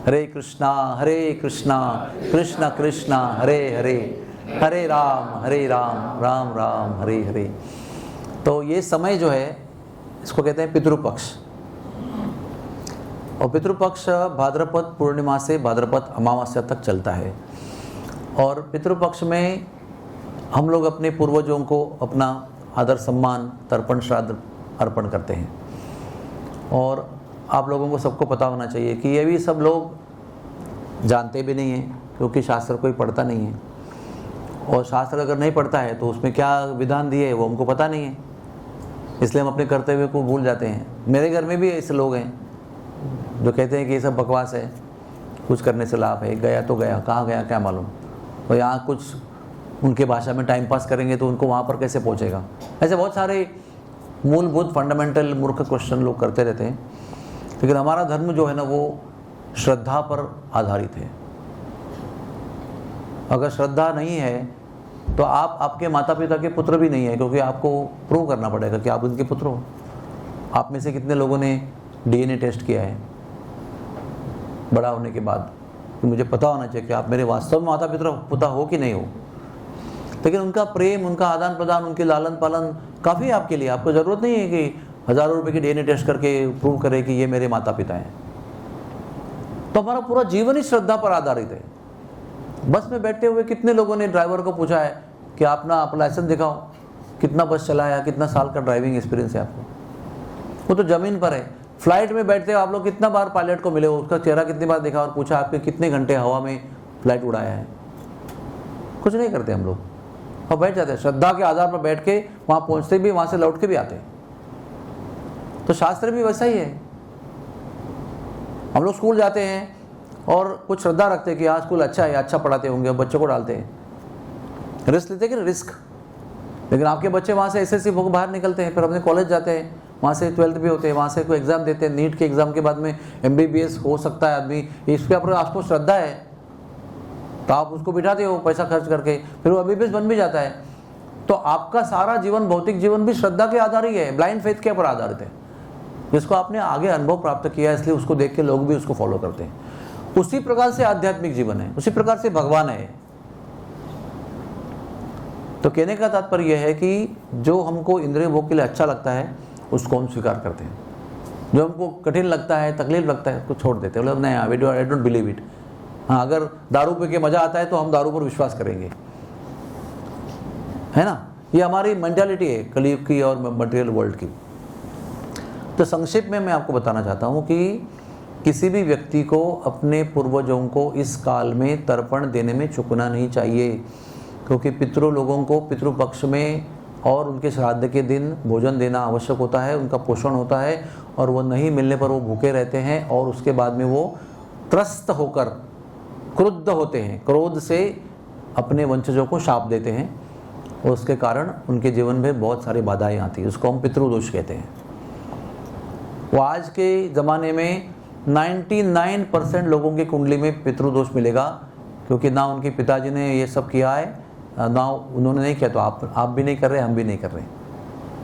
हरे कृष्णा कृष्ण कृष्ण हरे हरे, हरे राम राम राम हरे हरे। तो ये समय जो है इसको कहते हैं पितृपक्ष। और पितृपक्ष भाद्रपद पूर्णिमा से भाद्रपद अमावस्या तक चलता है। और पितृपक्ष में हम लोग अपने पूर्वजों को अपना आदर सम्मान तर्पण श्राद्ध अर्पण करते हैं। और आप लोगों को सबको पता होना चाहिए कि ये भी सब लोग जानते भी नहीं हैं, क्योंकि शास्त्र कोई पढ़ता नहीं है। और शास्त्र अगर नहीं पढ़ता है तो उसमें क्या विधान दिए है वो हमको पता नहीं है, इसलिए हम अपने कर्तव्य को भूल जाते हैं। मेरे घर में भी ऐसे लोग हैं जो कहते हैं कि ये सब बकवास है, कुछ करने से लाभ है, गया तो गया, कहाँ गया क्या मालूम, और यहाँ कुछ उनके भाषा में टाइम पास करेंगे तो उनको वहाँ पर कैसे पहुँचेगा। ऐसे बहुत सारे मूलभूत फंडामेंटल मूर्ख क्वेश्चन लोग करते रहते हैं। लेकिन हमारा धर्म जो है ना वो श्रद्धा पर आधारित है। अगर श्रद्धा नहीं है तो आप आपके माता पिता के पुत्र भी नहीं है, क्योंकि आपको प्रूव करना पड़ेगा कि आप उनके पुत्र हो। आप में से कितने लोगों ने डीएनए टेस्ट किया है बड़ा होने के बाद, तो मुझे पता होना चाहिए कि आप मेरे वास्तव में माता पिता हो कि नहीं हो। लेकिन उनका प्रेम, उनका आदान प्रदान, उनके लालन पालन काफ़ी है आपके लिए। आपको ज़रूरत नहीं है कि हज़ारों रुपए की डीएनए टेस्ट करके प्रूव करे कि ये मेरे माता पिता हैं। तो हमारा पूरा जीवन ही श्रद्धा पर आधारित है। बस में बैठते हुए कितने लोगों ने ड्राइवर को पूछा है कि आप ना आप लाइसेंस दिखाओ, कितना बस चलाया, कितना साल का ड्राइविंग एक्सपीरियंस है आपको। वो तो ज़मीन पर है। फ्लाइट में बैठते हो आप लोग कितना बार पायलट को मिले हो, उसका चेहरा कितनी बार देखा और पूछा आपके कितने घंटे हवा में फ्लाइट उड़ाया है। कुछ नहीं करते हम लोग और बैठ जाते हैं। श्रद्धा के आधार पर बैठ के वहाँ पहुँचते भी, वहाँ से लौट के भी आते हैं। तो शास्त्र भी वैसा ही है। हम लोग स्कूल जाते हैं और कुछ श्रद्धा रखते हैं कि हाँ स्कूल अच्छा है, अच्छा पढ़ाते होंगे, बच्चों को डालते हैं, रिस्क लेते हैं कि रिस्क। लेकिन आपके बच्चे वहाँ से एसएससी बाहर निकलते हैं, फिर अपने कॉलेज जाते हैं, वहाँ से 12th भी होते हैं, वहाँ से कोई एग्ज़ाम देते हैं, नीट के एग्ज़ाम के बाद में MBBS हो सकता है आदमी। इसके ऊपर आपको श्रद्धा है तो आप उसको बिठाते हो पैसा खर्च करके, फिर वो MBBS बन भी जाता है। तो आपका सारा जीवन, भौतिक जीवन भी श्रद्धा के आधार ही है, ब्लाइंड फेथ के ऊपर आधारित है, जिसको आपने आगे अनुभव प्राप्त किया है, इसलिए उसको देख के लोग भी उसको फॉलो करते हैं। उसी प्रकार से आध्यात्मिक जीवन है, उसी प्रकार से भगवान है। तो कहने का तात्पर्य यह है कि जो हमको इंद्रिय भोग के लिए अच्छा लगता है उसको हम स्वीकार करते हैं, जो हमको कठिन लगता है, तकलीफ लगता है, उसको छोड़ देते हैं। मतलब नहीं, आई डोंट बिलीव इट। हाँ, अगर दारू पी के मजा आता है तो हम दारू पर विश्वास करेंगे, है ना। ये हमारी मेंटालिटी है कलयुग की और मटेरियल वर्ल्ड की। तो संक्षेप में मैं आपको बताना चाहता हूँ कि किसी भी व्यक्ति को अपने पूर्वजों को इस काल में तर्पण देने में चूकना नहीं चाहिए, क्योंकि पितृ लोगों को पितृपक्ष में और उनके श्राद्ध के दिन भोजन देना आवश्यक होता है, उनका पोषण होता है, और वो नहीं मिलने पर वो भूखे रहते हैं और उसके बाद में वो त्रस्त होकर क्रुद्ध होते हैं, क्रोध से अपने वंशजों को शाप देते हैं और उसके कारण उनके जीवन में बहुत सारी बाधाएं आती हैं। उसको हम पितृदोष कहते हैं। वो आज के ज़माने में 99% लोगों की कुंडली में पितृदोष मिलेगा, क्योंकि ना उनके पिताजी ने ये सब किया है, ना उन्होंने नहीं किया, तो आप भी नहीं कर रहे, हम भी नहीं कर रहे।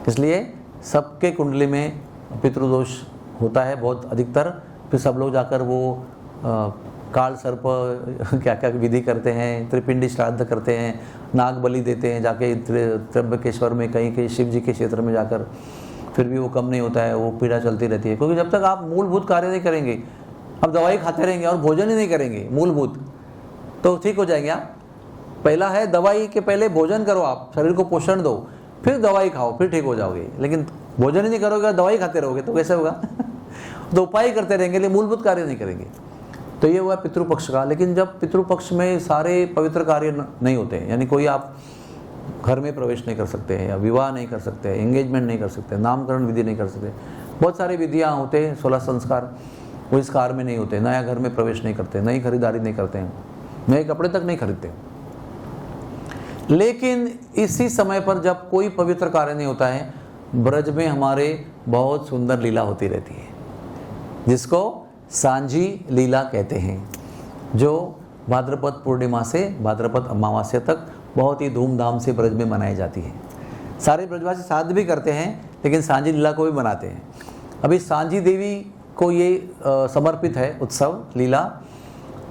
इसलिए सबके कुंडली में पितृदोष होता है बहुत अधिकतर। फिर सब लोग जाकर वो काल सर्प क्या क्या विधि करते हैं, त्रिपिंडी श्राद्ध करते हैं, नाग बलि देते हैं जाके त्र्यंबकेश्वर में, कहीं शिव जी के क्षेत्र में जाकर, फिर भी वो कम नहीं होता है, वो पीड़ा चलती रहती है। क्योंकि जब तक आप मूलभूत कार्य नहीं करेंगे, अब दवाई खाते रहेंगे और भोजन ही नहीं करेंगे मूलभूत, तो ठीक हो जाएंगे आप। पहला है दवाई के पहले भोजन करो, आप शरीर को पोषण दो, फिर दवाई खाओ, फिर ठीक हो जाओगे। लेकिन भोजन ही नहीं करोगे, दवाई खाते रहोगे तो कैसे होगा। तो उपाय करते रहेंगे लेकिन मूलभूत कार्य नहीं करेंगे। तो ये हुआ पितृपक्ष का। लेकिन जब पितृपक्ष में सारे पवित्र कार्य नहीं होते हैं, यानी कोई आप घर में प्रवेश नहीं कर सकते हैं, या विवाह नहीं कर सकते, एंगेजमेंट नहीं कर सकते, नामकरण विधि नहीं कर सकते, बहुत सारी विधियाँ होते हैं, 16 संस्कार, वो इस कार में नहीं होते, नया घर में प्रवेश नहीं करते, नई खरीदारी नहीं करते हैं, नए कपड़े तक नहीं खरीदते। लेकिन इसी समय पर जब कोई पवित्र कार्य नहीं होता है, ब्रज में हमारे बहुत सुंदर लीला होती रहती है, जिसको सांझी लीला कहते हैं, जो भाद्रपद पूर्णिमा से भाद्रपद अमावस्या तक बहुत ही धूमधाम से ब्रज में मनाई जाती है। सारे ब्रजवासी श्राद्ध भी करते हैं, लेकिन सांझी लीला को भी मनाते हैं। अभी सांझी देवी को ये समर्पित है उत्सव लीला,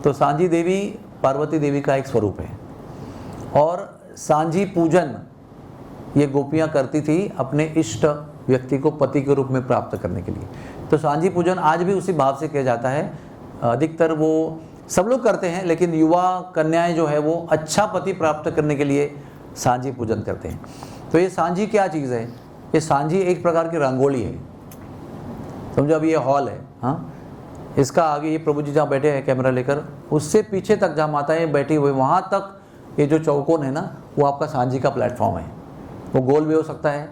तो सांझी देवी पार्वती देवी का एक स्वरूप है, और सांझी पूजन ये गोपियाँ करती थी अपने इष्ट व्यक्ति को पति के रूप में प्राप्त करने के लिए। तो सांझी पूजन आज भी उसी भाव से किया जाता है। अधिकतर वो सब लोग करते हैं, लेकिन युवा कन्याएं जो है वो अच्छा पति प्राप्त करने के लिए सांझी पूजन करते हैं। तो ये सांझी क्या चीज़ है? ये सांझी एक प्रकार की रंगोली है, समझो। अब ये हॉल है, हाँ, इसका आगे ये प्रभु जी जहाँ बैठे हैं कैमरा लेकर, उससे पीछे तक जहाँ माताएं बैठी हुई वहाँ तक ये जो चौकोन है ना, वो आपका सांझी का प्लेटफॉर्म है। वो गोल भी हो सकता है,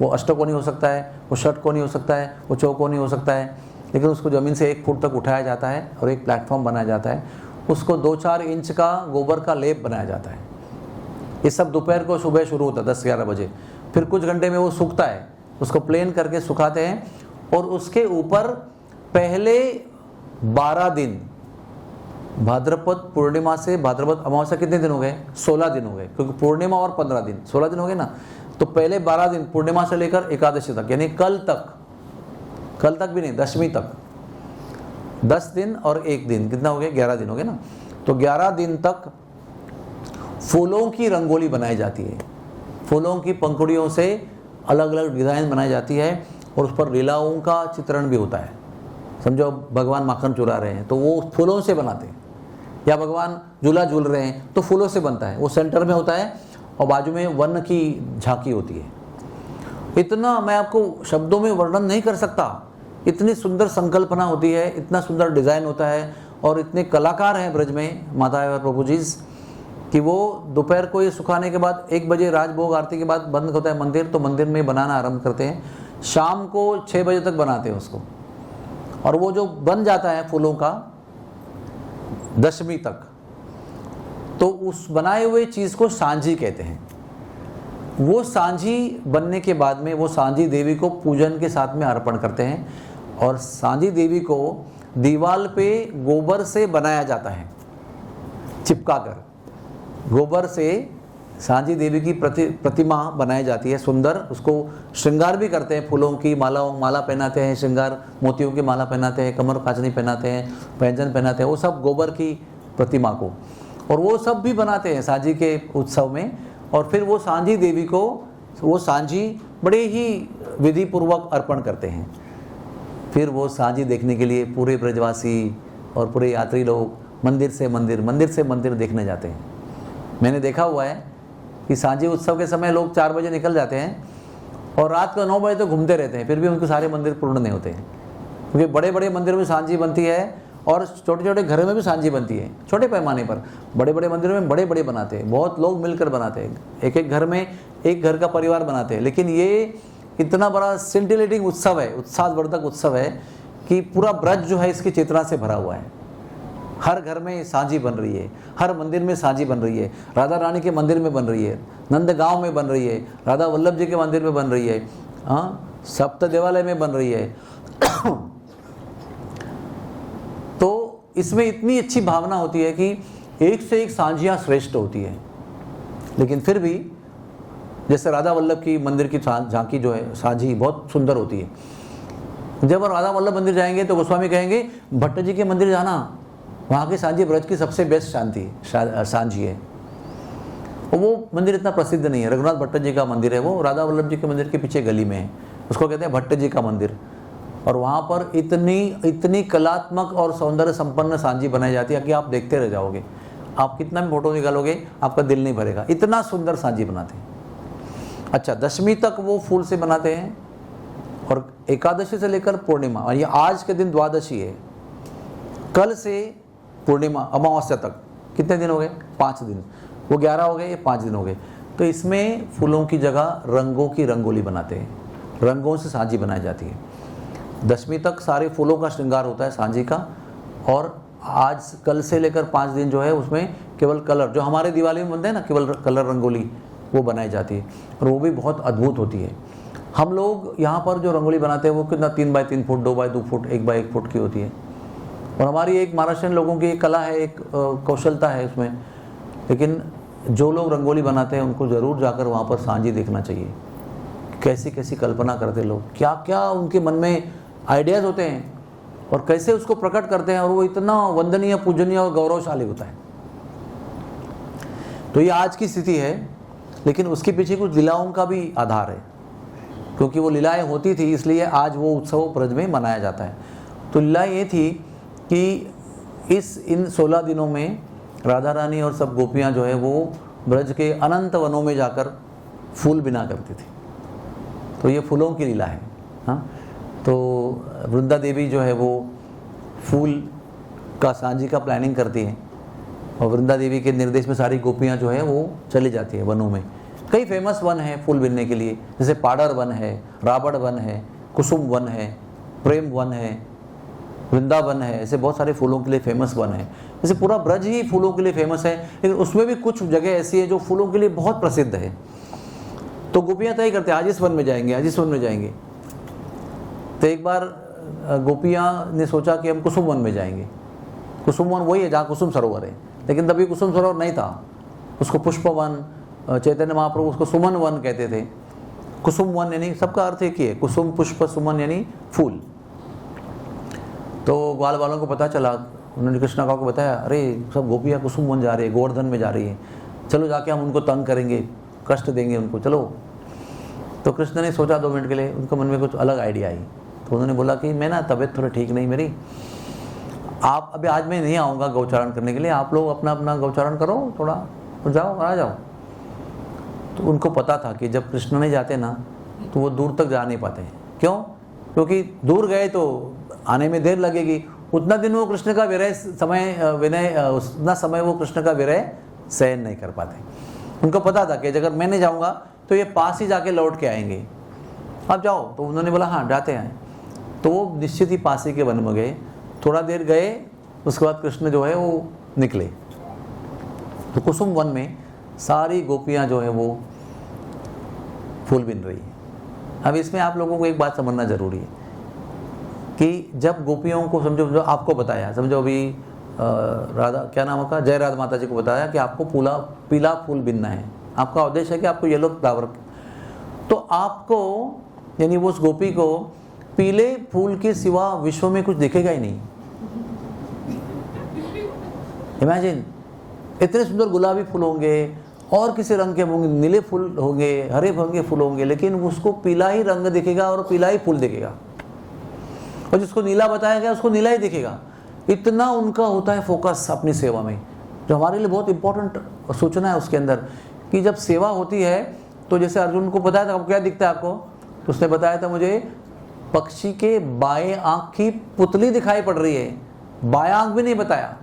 वो अष्टकोणी हो सकता है, वो षटकोणी हो सकता है, वो चौकोनी हो सकता है, लेकिन उसको ज़मीन से 1 फुट तक उठाया जाता है और एक प्लेटफॉर्म बनाया जाता है। उसको 2-4 इंच का गोबर का लेप बनाया जाता है। ये सब दोपहर को सुबह शुरू होता है 10-11 बजे, फिर कुछ घंटे में वो सूखता है। उसको प्लेन करके सुखाते हैं, और उसके ऊपर पहले 12 दिन, भाद्रपद पूर्णिमा से भाद्रपद अमावस्या कितने दिन हो गए? 16 दिन हो गए, क्योंकि पूर्णिमा और 15 दिन, 16 दिन हो गए ना। तो पहले 12 दिन पूर्णिमा से लेकर एकादशी तक, यानी कल तक भी नहीं, दशमी तक, 10 दिन और 1 दिन, कितना हो गया? 11 दिन हो गए ना। तो 11 दिन तक फूलों की रंगोली बनाई जाती है। फूलों की पंखुड़ियों से अलग अलग डिज़ाइन बनाई जाती है, और उस पर लीलाओं का चित्रण भी होता है। समझो भगवान माखन चुरा रहे हैं तो वो फूलों से बनाते हैं, या भगवान झूला झूल रहे हैं तो फूलों से बनता है। वो सेंटर में होता है और बाजू में वर्ण की झांकी होती है। इतना मैं आपको शब्दों में वर्णन नहीं कर सकता, इतनी सुंदर संकल्पना होती है, इतना सुंदर डिज़ाइन होता है, और इतने कलाकार हैं ब्रज में माता और प्रभु जी कि वो दोपहर को ये सुखाने के बाद 1 बजे राजभोग आरती के बाद बंद होता है मंदिर, तो मंदिर में बनाना आरंभ करते हैं। शाम को 6 बजे तक बनाते हैं उसको, और वो जो बन जाता है फूलों का दशमी तक, तो उस बनाए हुए चीज़ को सांझी कहते हैं। वो सांझी बनने के बाद में वो सांझी देवी को पूजन के साथ में अर्पण करते हैं, और सांझी देवी को दीवार पे गोबर से बनाया जाता है, चिपका कर गोबर से सांझी देवी की प्रतिमा बनाई जाती है सुंदर। उसको श्रृंगार भी करते हैं, फूलों की माला पहनाते हैं, श्रृंगार मोतियों की माला पहनाते हैं, कमर काचनी पहनाते हैं, पैंजन पहनाते हैं, वो सब गोबर की प्रतिमा को, और वो सब भी बनाते हैं सांझी के उत्सव में। और फिर वो सांझी देवी को वो सांझी बड़े ही विधि पूर्वक अर्पण करते हैं। फिर वो सांझी देखने के लिए पूरे ब्रजवासी और पूरे यात्री लोग मंदिर से मंदिर देखने जाते हैं। मैंने देखा हुआ है कि सांझी उत्सव के समय लोग 4 बजे निकल जाते हैं और रात को 9 बजे तक घूमते रहते हैं, फिर भी उनके सारे मंदिर पूर्ण नहीं होते हैं। क्योंकि बड़े बड़े मंदिरों में सांझी बनती है, और छोटे छोटे घरों में भी सांझी बनती है, छोटे पैमाने पर। बड़े बड़े मंदिरों में बड़े बड़े बनाते हैं, बहुत लोग मिलकर बनाते हैं, एक एक घर में एक घर का परिवार बनाते हैं। लेकिन ये इतना बड़ा सिंटिलेटिंग उत्सव है, उत्साहवर्धक उत्सव है कि पूरा ब्रज जो है इसकी चेतना से भरा हुआ है। हर घर में सांझी बन रही है, हर मंदिर में सांझी बन रही है, राधा रानी के मंदिर में बन रही है, नंदगांव में बन रही है, राधा वल्लभ जी के मंदिर में बन रही है, हाँ, सप्त देवालय में बन रही है। तो इसमें इतनी अच्छी भावना होती है कि एक से एक सांझियाँ श्रेष्ठ होती है। लेकिन फिर भी जैसे राधा वल्लभ की मंदिर की झांकी जो है सांझी बहुत सुंदर होती है। जब राधा वल्लभ मंदिर जाएंगे तो गोस्वामी कहेंगे भट्ट जी के मंदिर जाना, वहाँ की सांझी ब्रज की सबसे बेस्ट सांझी है। और वो मंदिर इतना प्रसिद्ध नहीं है, रघुनाथ भट्ट जी का मंदिर है, वो राधा वल्लभ जी के मंदिर के पीछे गली में है, उसको कहते हैं भट्ट जी का मंदिर। और वहाँ पर इतनी कलात्मक और सौंदर्य संपन्न सांझी बनाई जाती है कि आप देखते रह जाओगे। आप कितना भी फोटो निकालोगे आपका दिल नहीं भरेगा, इतना सुंदर सांझी बनाते हैं। अच्छा, दशमी तक वो फूल से बनाते हैं, और एकादशी से लेकर पूर्णिमा, और ये आज के दिन द्वादशी है, कल से पूर्णिमा अमावस्या तक कितने दिन हो गए? 5 दिन। वो 11 हो गए, ये 5 दिन हो गए। तो इसमें फूलों की जगह रंगों की रंगोली बनाते हैं, रंगों से सांझी बनाई जाती है। दशमी तक सारे फूलों का श्रृंगार होता है सांझी का, और आज कल से लेकर 5 दिन जो है उसमें केवल कलर, जो हमारे दिवाली में बनते हैं ना, केवल कलर रंगोली, वो बनाई जाती है, और वो भी बहुत अद्भुत होती है। हम लोग यहाँ पर जो रंगोली बनाते हैं वो कितना 3 by 3 foot, 2 by 2 foot, 1 by 1 foot की होती है। और हमारी एक महाराष्ट्रियन लोगों की एक कला है, एक कौशलता है उसमें। लेकिन जो लोग रंगोली बनाते हैं उनको ज़रूर जाकर वहाँ पर सांझी देखना चाहिए। कैसी कैसी कल्पना करते लोग, क्या क्या उनके मन में आइडियाज़ होते हैं। और कैसे उसको प्रकट करते हैं, और वो इतना वंदनीय, पूजनीय और गौरवशाली होता है। तो ये आज की स्थिति है, लेकिन उसके पीछे कुछ लीलाओं का भी आधार है, क्योंकि वो लीलाएं होती थी इसलिए आज वो उत्सव ब्रज में मनाया जाता है। तो लीला ये थी कि इन 16 दिनों में राधा रानी और सब गोपियाँ जो है वो ब्रज के अनंत वनों में जाकर फूल बिना करती थी। तो ये फूलों की लीला है। हाँ, तो वृंदा देवी जो है वो फूल का सांझी का प्लानिंग करती है, और वृंदा देवी के निर्देश में सारी गोपियाँ जो है वो चली जाती है वनों में। कई फेमस वन हैं फूल बिनने के लिए, जैसे पाडर वन है, रावण वन है, कुसुम वन है, प्रेम वन है, वृंदावन है, ऐसे बहुत सारे फूलों के लिए फेमस वन है। जैसे पूरा ब्रज ही फूलों के लिए फेमस है, लेकिन उसमें भी कुछ जगह ऐसी है जो फूलों के लिए बहुत प्रसिद्ध है। तो गोपियाँ तय करते हैं आज इस वन में जाएंगे, आज इस वन में जाएंगे। तो एक बार गोपियाँ ने सोचा कि हम कुसुम वन में जाएंगे। कुसुम वन वही है जहाँ कुसुम सरोवर है, लेकिन तभी कुसुम सरोवर नहीं था, उसको पुष्प वन, चैतन्य महाप्रभु उसको सुमन वन कहते थे। कुसुम वन यानी सबका अर्थ एक ही है, कुसुम पुष्प सुमन यानी फूल। तो ग्वाल वालों को पता चला, उन्होंने कृष्णा को बताया, अरे सब गोपियाँ कुसुम वन जा रही है, गोवर्धन में जा रही है, चलो जाके हम उनको तंग करेंगे, कष्ट देंगे उनको, चलो। तो कृष्ण ने सोचा 2 मिनट के लिए, उनके मन में कुछ अलग आइडिया आई। तो उन्होंने बोला कि मैं ना तबीयत थोड़ा ठीक नहीं मेरी, आप अभी आज मैं नहीं आऊँगा गौचारण करने के लिए, आप लोग अपना अपना गौचारण करो, थोड़ा जाओ आ जाओ। तो उनको पता था कि जब कृष्ण नहीं जाते ना तो वो दूर तक जा नहीं पाते। क्यों? क्योंकि दूर गए तो आने में देर लगेगी, उतना दिन वो कृष्ण का उतना समय वो कृष्ण का विरह सहन नहीं कर पाते। उनको पता था कि अगर मैं नहीं जाऊँगा तो ये पास ही जाके लौट के आएंगे, आप जाओ। तो उन्होंने बोला हाँ जाते हैं। तो वो निश्चित ही पास ही के वन में गए, थोड़ा देर गए, उसके बाद कृष्ण जो है वो निकले। तो कुसुम वन में सारी गोपियाँ जो है वो फूल बिन रही है। अब इसमें आप लोगों को एक बात समझना जरूरी है कि जब गोपियों को समझो, जो आपको बताया, समझो अभी राधा, क्या नाम का, जय राधा माता जी को बताया कि आपको पीला फूल बिनना है, आपका उद्देश्य है कि आपको येलो फ्लावर, तो आपको यानी वो उस गोपी को पीले फूल के सिवा विश्व में कुछ दिखेगा ही नहीं। इमेजिन, इतने सुंदर गुलाबी फूल होंगे और किसी रंग के होंगे, नीले फूल होंगे, हरे होंगे, फूल होंगे, लेकिन उसको पीला ही रंग दिखेगा और पीला ही फूल दिखेगा, और जिसको नीला बताया गया उसको नीला ही दिखेगा। इतना उनका होता है फोकस अपनी सेवा में, जो हमारे लिए बहुत इंपॉर्टेंट सूचना है उसके अंदर कि जब सेवा होती है तो जैसे अर्जुन को बताया था, क्या दिखता है आपको, तो उसने बताया था मुझे पक्षी के बाएं आंख की पुतली दिखाई पड़ रही है, बाएं आंख भी नहीं बताया,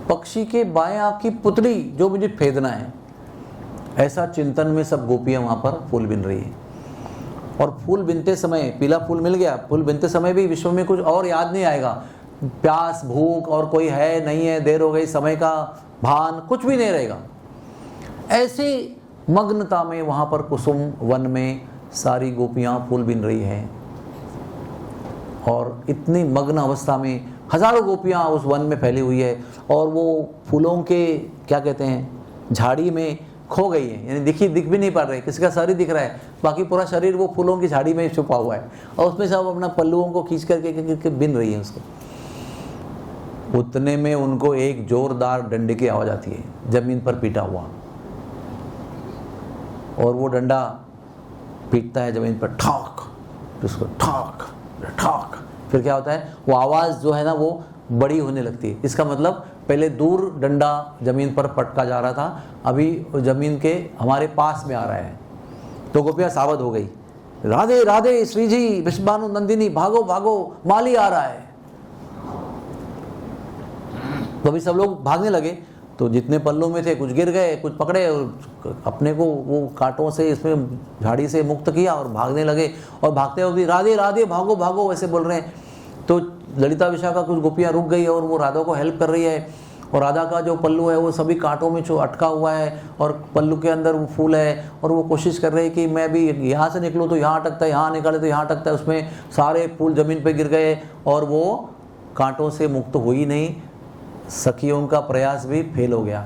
पक्षी के बाएं आंख की पुतली जो मुझे फेदना है। ऐसा चिंतन में सब गोपियां वहां पर फूल बिन रही है। और फूल बिनते समय, पीला फूल मिल गया, फूल बिनते समय भी विश्व में कुछ और याद नहीं आएगा, प्यास भूख और कोई है नहीं है, देर हो गई, समय का भान कुछ भी नहीं रहेगा। ऐसी मग्नता में वहां पर कुसुम वन में सारी गोपियां फूल बिन रही हैं, और इतनी मग्न अवस्था में हजारों गोपियां उस वन में फैली हुई है, और वो फूलों के क्या कहते हैं झाड़ी में खो गई है, यानी दिख भी नहीं पा रहे, किसी का शरीर दिख रहा है, बाकी पूरा शरीर वो फूलों की झाड़ी में छुपा हुआ है, और उसमें सब अपना पल्लुओं को खींच करके बिन रही है उसको। उतने में उनको एक जोरदार डंडे की आवाज आती है, जमीन पर पीटा हुआ, और वो डंडा पीटता है जमीन पर, ठाक, उसको ठाक ठाक, फिर क्या होता है, वो आवाज़ जो है ना वो बड़ी होने लगती है। इसका मतलब पहले दूर डंडा जमीन पर पटका जा रहा था, अभी जमीन के हमारे पास में आ रहा है। तो गोपियाँ सावध हो गई, राधे राधे श्री जी विश्वानु नंदिनी, भागो भागो, माली आ रहा है। तो अभी सब लोग भागने लगे, तो जितने पल्लों में थे कुछ गिर गए, कुछ पकड़े, और अपने को वो कांटों से, इसमें झाड़ी से मुक्त किया और भागने लगे, और भागते हुए राधे राधे भागो भागो ऐसे बोल रहे हैं। तो ललिता विशाखा कुछ गोपियाँ रुक गई और वो राधा को हेल्प कर रही है, और राधा का जो पल्लू है वो सभी कांटों में जो अटका हुआ है, और पल्लू के अंदर वो फूल है, और वो कोशिश कर रही है कि मैं भी यहाँ से निकलूँ तो यहाँ अटकता है, यहाँ निकाले तो यहाँ अटकता है, उसमें सारे फूल जमीन पर गिर गए और वो कांटों से मुक्त हुई नहीं। सखियों का प्रयास भी फेल हो गया,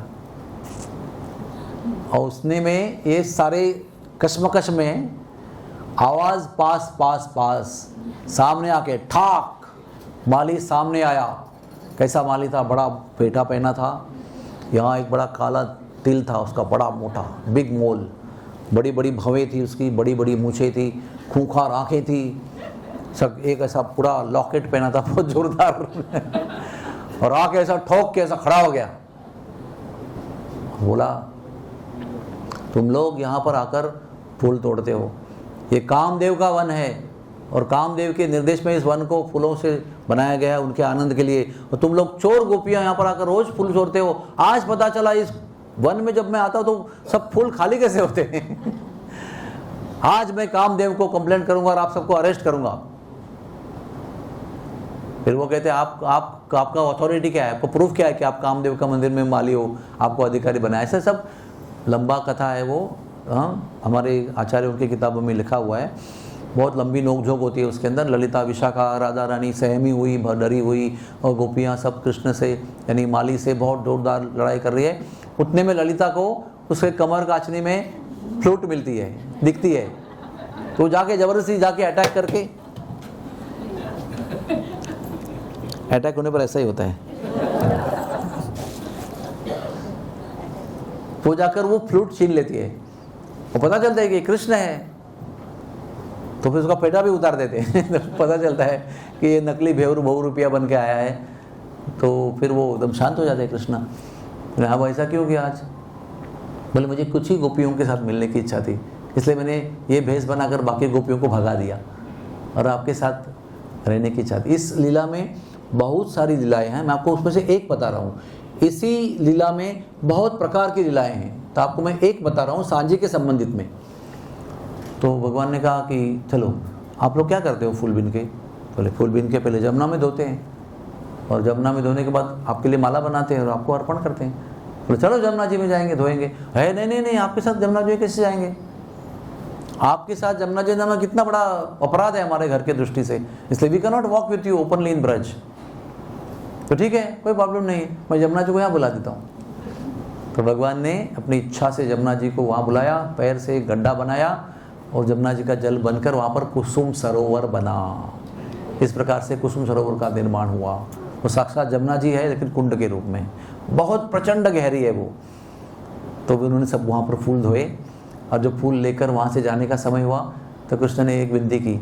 और उसने में ये सारे कश्मकश में आवाज पास पास पास सामने आके ठाक माली सामने आया। कैसा माली था? बड़ा पेटा पहना था, यहाँ एक बड़ा काला तिल था उसका, बड़ा मोटा, बिग मोल, बड़ी बड़ी भवें थी उसकी, बड़ी बड़ी मूछें थी, खूंखार आँखें थी, सब एक ऐसा पूरा लॉकेट पहना था बहुत जोरदार और आके ऐसा ठोक के ऐसा खड़ा हो गया। बोला, तुम लोग यहाँ पर आकर फूल तोड़ते हो, ये कामदेव का वन है और कामदेव के निर्देश में इस वन को फूलों से बनाया गया है उनके आनंद के लिए, और तुम लोग चोर गोपियाँ यहाँ पर आकर रोज फूल तोड़ते हो। आज पता चला इस वन में जब मैं आता हूँ तो सब फूल खाली कैसे होते हैं आज मैं कामदेव को कंप्लेंट करूंगा और आप सबको अरेस्ट करूंगा। फिर वो कहते हैं आपका अथॉरिटी क्या है, आपको प्रूफ क्या है कि आप कामदेव का मंदिर में माली हो, आपको अधिकारी बनाया? ऐसा सब लंबा कथा है वो, हमारे आचार्यों की किताबों में लिखा हुआ है। बहुत लंबी नोकझोंक होती है उसके अंदर। ललिता विशाखा राधा रानी सहमी हुई, डरी हुई, और गोपियाँ सब कृष्ण से यानी माली से बहुत जोरदार लड़ाई कर रही है। उतने में ललिता को उसके कमर काचनी में फ्लूट मिलती है, दिखती है, तो जाके जबरदस्ती जाके अटैक करके, अटैक होने पर ऐसा ही होता है, वो जाकर वो फ्लूट छीन लेती है और पता चलता है कि कृष्ण है, तो फिर उसका पेटा भी उतार देते हैं तो पता चलता है कि ये नकली बहुरूपिया बन के आया है। तो फिर वो एकदम शांत हो जाते हैं कृष्णा। अब ऐसा क्यों किया आज? बोले मुझे कुछ ही गोपियों के साथ मिलने की इच्छा थी, इसलिए मैंने ये भेष बनाकर बाकी गोपियों को भगा दिया और आपके साथ रहने की इच्छा थी। इस लीला में बहुत सारी लीलाएं हैं, मैं आपको उसमें से एक बता रहा हूँ। इसी लीला में बहुत प्रकार की लीलाएं हैं, तो आपको मैं एक बता रहा हूँ सांझी के संबंधित में। तो भगवान ने कहा कि चलो आप लोग क्या करते हो फूल बीन के? बोले फूल बीन के पहले जमुना में धोते हैं और जमुना में धोने के बाद आपके लिए माला बनाते हैं और आपको अर्पण करते हैं। बोले चलो जमुना जी में जाएंगे, धोएंगे। है नहीं, आपके साथ जमुना जी कैसे जाएंगे? आपके साथ जमुना जी जाना कितना बड़ा अपराध है हमारे घर के दृष्टि से, इसलिए we can not walk with you openly in Braj. तो ठीक है, कोई प्रॉब्लम नहीं, मैं जमुना जी को यहाँ बुला देता हूँ। तो भगवान ने अपनी इच्छा से जमुना जी को वहाँ बुलाया, पैर से एक गड्ढा बनाया और जमुना जी का जल बनकर वहाँ पर कुसुम सरोवर बना। इस प्रकार से कुसुम सरोवर का निर्माण हुआ। वो साक्षात जमुना जी है लेकिन कुंड के रूप में, बहुत प्रचंड गहरी है वो। तो उन्होंने सब वहाँ पर फूल धोए और जब फूल लेकर वहाँ से जाने का समय हुआ तो कृष्ण ने एक विनती की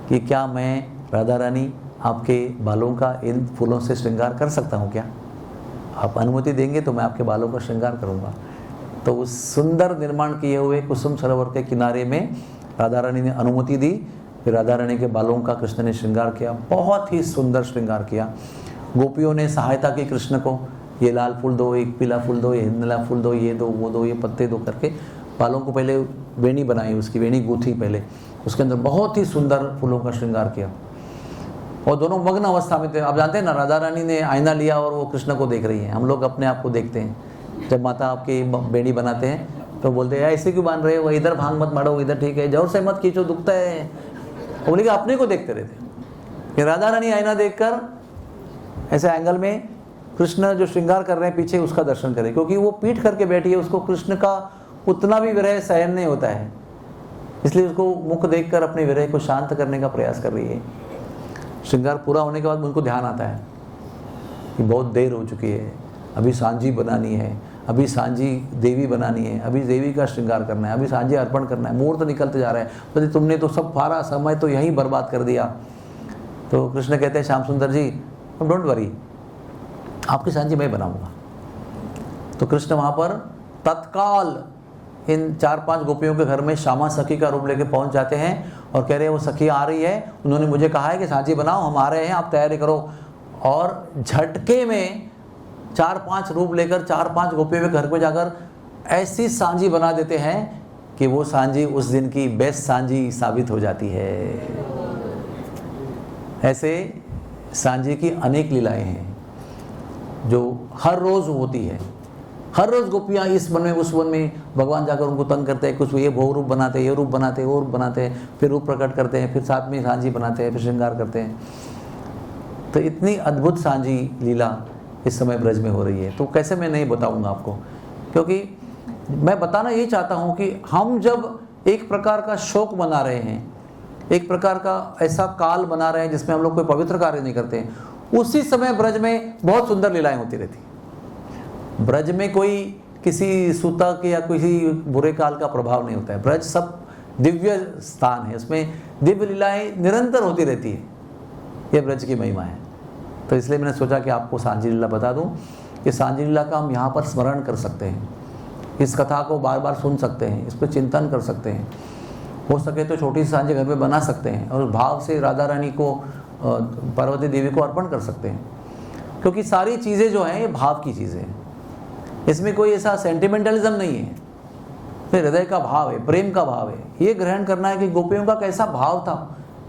कि क्या मैं राधा रानी आपके बालों का इन फूलों से श्रृंगार कर सकता हूँ क्या? आप अनुमति देंगे तो मैं आपके बालों का श्रृंगार करूँगा। तो उस सुंदर निर्माण किए हुए कुसुम सरोवर के किनारे में राधा रानी ने अनुमति दी। फिर राधा रानी के बालों का कृष्ण ने श्रृंगार किया, बहुत ही सुंदर श्रृंगार किया। गोपियों ने सहायता की कृष्ण को, ये लाल फूल दो, एक पीला फूल दो, ये हिंदला फूल दो, ये दो, वो दो, ये पत्ते दो करके बालों को पहले वेणी बनाई, उसकी वेणी गूंथी पहले, उसके अंदर बहुत ही सुंदर फूलों का श्रृंगार किया और दोनों मग्न अवस्था में थे। आप जानते हैं ना, राधा रानी ने आईना लिया और वो कृष्ण को देख रही है। हम लोग अपने आप को देखते हैं, जब माता आपकी बेड़ी बनाते हैं तो बोलते हैं ऐसे क्यों बांध रहे हो, इधर भांग मत मारो, इधर ठीक है, जोर से मत खींचो, दुखता है। वो बोले कि अपने को देखते रहते। कि राधा रानी आईना देखकर ऐसे एंगल में कृष्ण जो श्रृंगार कर रहे हैं पीछे, उसका दर्शन करें, क्योंकि वो पीठ करके बैठी है, उसको कृष्ण का उतना भी विरह सहन नहीं होता है, इसलिए उसको मुख देखकर अपने विरह को शांत करने का प्रयास कर रही है। श्रृंगार पूरा होने के बाद उनको ध्यान आता है कि बहुत देर हो चुकी है, अभी सांझी बनानी है, अभी सांझी देवी बनानी है, अभी देवी का श्रृंगार करना है, अभी सांझी अर्पण करना है। मुहूर्त निकलते जा रहा है, बोले तुमने तो सब सारा समय तो यहीं बर्बाद कर दिया। तो कृष्ण कहते हैं श्याम सुंदर जी डोंट वरी, आपकी सांझी मैं बनाऊंगा। तो कृष्ण वहाँ पर तत्काल इन 4-5 गोपियों के घर में श्यामा सखी का रूप लेके पहुंच जाते हैं और कह रहे हैं वो सखी आ रही है, उन्होंने मुझे कहा है कि सांझी बनाओ, हम आ रहे हैं, आप तैयारी करो। और झटके में 4-5 रूप लेकर 4-5 गोपियों के घर पे जाकर ऐसी सांझी बना देते हैं कि वो सांझी उस दिन की बेस्ट सांझी साबित हो जाती है। ऐसे सांझी की अनेक लीलाएं हैं जो हर रोज होती है। हर रोज गोपियाँ इस वन में उस वन में भगवान जाकर उनको तंग करते हैं, कुछ ये भोग रूप बनाते हैं, ये रूप बनाते हैं, वो रूप बनाते हैं, फिर रूप प्रकट करते हैं, फिर साथ में सांझी बनाते हैं, फिर श्रृंगार करते हैं। तो इतनी अद्भुत सांझी लीला इस समय ब्रज में हो रही है, तो कैसे मैं नहीं बताऊंगा आपको, क्योंकि मैं बताना ये चाहता हूँ कि हम जब एक प्रकार का शोक मना रहे हैं एक प्रकार का ऐसा काल बना रहे हैं जिसमें हम लोग कोई पवित्र कार्य नहीं करते हैं, उसी समय ब्रज में बहुत सुंदर लीलाएं होती रहती। ब्रज में कोई किसी सूतक या किसी बुरे काल का प्रभाव नहीं होता है। ब्रज सब दिव्य स्थान है, उसमें दिव्य लीलाएं निरंतर होती रहती है। ये ब्रज की महिमा है। तो इसलिए मैंने सोचा कि आपको सांझी लीला बता दूं कि सांझी लीला का हम यहाँ पर स्मरण कर सकते हैं, इस कथा को बार बार सुन सकते हैं, इस पर चिंतन कर सकते हैं। हो सके तो छोटी सी सांझी घर में बना सकते हैं और भाव से राधा रानी को, पार्वती देवी को अर्पण कर सकते हैं, क्योंकि सारी चीज़ें जो हैं ये भाव की चीज़ें हैं। इसमें कोई ऐसा सेंटिमेंटलिज्म नहीं है, फिर हृदय का भाव है, प्रेम का भाव है। ये ग्रहण करना है कि गोपियों का कैसा भाव था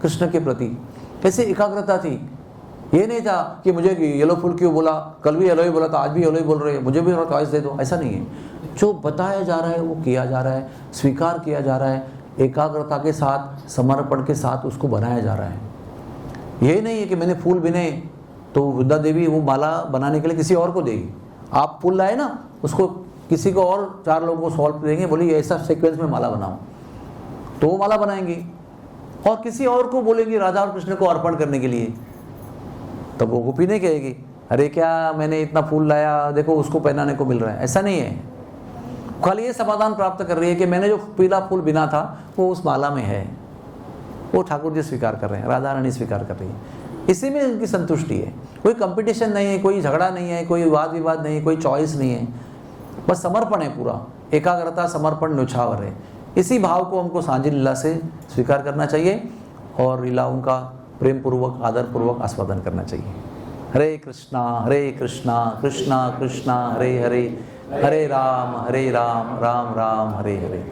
कृष्ण के प्रति, कैसे एकाग्रता थी। ये नहीं था कि मुझे येलो फूल क्यों बोला, कल भी येलो ही बोला था, आज भी येलो ही बोल रहे हैं, मुझे भी थोड़ा चॉइस दे दो, ऐसा नहीं है। जो बताया जा रहा है वो किया जा रहा है, स्वीकार किया जा रहा है, एकाग्रता के साथ, समर्पण के साथ उसको बनाया जा रहा है। ये नहीं है कि मैंने फूल बिने तो विद्या देवी वो माला बनाने के लिए किसी और को देगी। आप फूल लाए ना, उसको किसी को और 4 लोगों को सॉल्व देंगे, बोली ऐसा सीक्वेंस में माला बनाओ, तो वो माला बनाएंगी। और किसी और को बोलेंगी राधा और कृष्ण को अर्पण करने के लिए, तब वो गोपी नहीं कहेगी अरे क्या मैंने इतना फूल लाया, देखो उसको पहनाने को मिल रहा है। ऐसा नहीं है। खाली ये समाधान प्राप्त कर रही है कि मैंने जो पीला फूल बिना था वो उस माला में है, वो ठाकुर जी स्वीकार कर रहे हैं, राधा रानी स्वीकार कर रही है। इसी में उनकी संतुष्टि है। कोई कंपटीशन नहीं है, कोई झगड़ा नहीं है, कोई वाद विवाद नहीं है, कोई चॉइस नहीं है, बस समर्पण है पूरा, एकाग्रता, समर्पण, न्योछावर है। इसी भाव को हमको सांझी लीला से स्वीकार करना चाहिए और लीलाओं का प्रेम पूर्वक, आदर पूर्वक आस्वादन करना चाहिए। हरे कृष्णा कृष्णा कृष्णा हरे हरे, हरे राम राम राम हरे हरे।